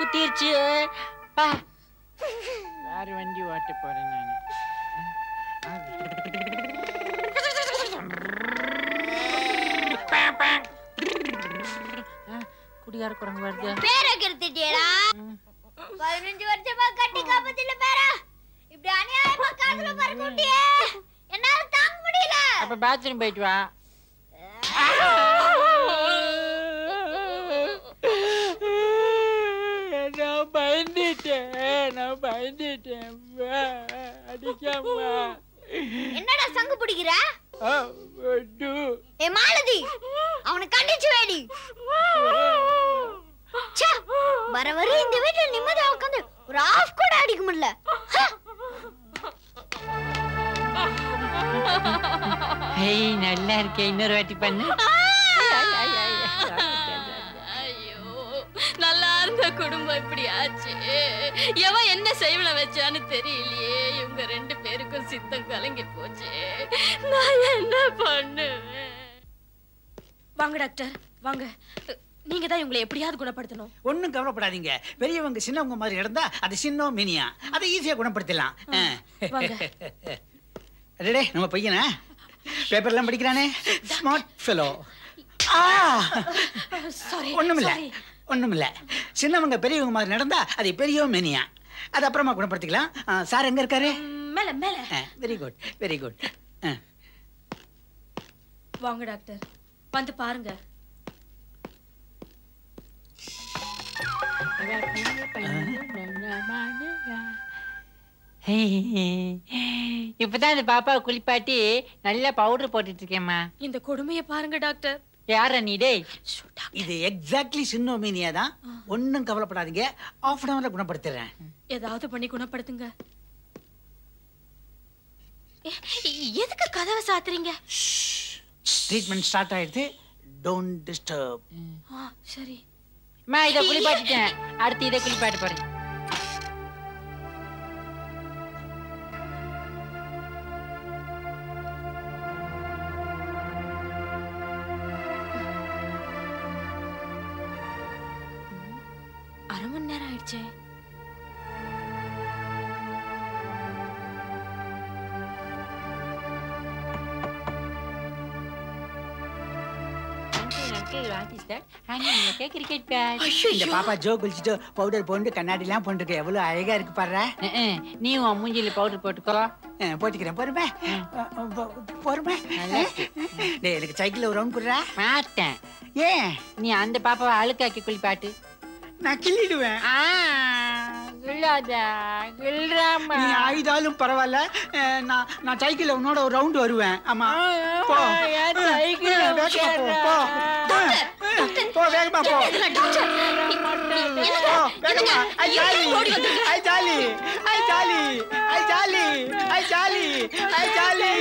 குத்திருச்சு. வேற வண்டி ஓட்ட போறேன் நானு. குடிகார குரங்கு வருது. பேர கெடுத்துட்டியடா. 15 வருஷமா கட்டி காப்பத்தில பேரா. இப்படி அநியாயமா காதுல பறக்க விட்டியே. என்னால தாங்க முடியல. அப்ப பாத்ரூம் போயிட்டு வா. நான் பயந்துட்டேன். அடிக்காமா. என்னடா சங்கு பிடிக்கிற? ஏ மாலதி, அவனை கண்டிச்சு வேடி. வர வர இந்த வீட்டுல நிம்மதியா உட்காந்து ஒரு ஆஃப் கூட அடிக்க முடியல. நல்லா இருக்கே, இன்னொரு வாட்டி பண்ணு. நல்லா இருந்த குடும்பம் இப்படி ஆச்சு. எவன் என்ன செய்வன வச்சான்னு தெரியலையே. இவங்க 2 பேருக்கும் சித்தம் கலங்கி போச்சு. நான் என்ன பண்ணுவேன்? வாங்க டாக்டர், வாங்க. நீங்க தான் இவங்களை எப்படியாவது குணப்படுத்தணும். ஒன்னும் கவலைப்படாதீங்க. பெரியவங்க சின்னவங்க மாதிரி நடந்தா அது சின்ன மினியா, அதை ஈஸியா குணப்படுத்தலாம். அடடே, நம்ம பையனா பேப்பர்லாம் படிக்கிறானே, ஸ்மார்ட் ஃபெலோ. ஒண்ணுமில்ல. சின்னவங்க பெரியவங்க மாதிரி நடந்தா அது பெரிய மேனியா, அது அப்புறமா குணப்படுத்திக்கலாம். சார் எங்க இருக்காரு? மேல மேல. Very good, very good. வாங்க டாக்டர், வந்து பாருங்க. இப்பதான் இந்த பாப்பாவை குளிப்பாட்டி நல்லா பவுடர் போட்டுட்டு இருக்கேம்மா. இந்த கொடுமையை பாருங்க டாக்டர். யார நீ? டேய், இது எக்ஸாக்ட்லி சின்னோமீனியா தான். ஒன்னும் கவலைப்படாதீங்க, ½ அன் ஹவர்ல குணப்படுத்துறேன். ஏதாவது பண்ணி குணப்படுத்துங்க. எதுக்கு கதவை சாத்துறீங்க? ட்ரீட்மெண்ட் ஸ்டார்ட் ஆயிடுது. Don't disturb. சரி. அம்மா, இதை குளிப்பாட்டிட்டேன். அடுத்து இதை குளிப்பாட்ட போறேன். அரை மணி நேரம் ஆயிடுச்சு. இந்த பாப்பா ஜோ குளிச்சுட்டு பவுடர் போட்டு கண்ணாடி எல்லாம் போட்டுருக்க, எவ்வளவு அழகா இருக்கு பாரு. நீ உன் மூஞ்சில பவுடர் போட்டுக்கோ. போட்டுக்கிறேன். பொறுமை பொறுமை. டேய், எனக்கு சைக்கிள் ஒரு ரவுண்ட் குடுறா. மாட்டேன். ஏன்? நீ அந்த பாப்பாவை அழுக்காக்கி குளிப்பாட்டு. நான் கிள்ளிடுவேன். நீ ஆயுதாலும் பரவாயில்ல, நான் சைக்கிள் உன்னோட ஒரு ரவுண்ட் வருவேன். ஆமா, போ வேகமா போ. வேகமா. ஐ ஜாலி, ஐ ஜாலி, ஐ ஜாலி, ஐ ஜாலி, ஐ ஜாலி, ஐ ஜாலி.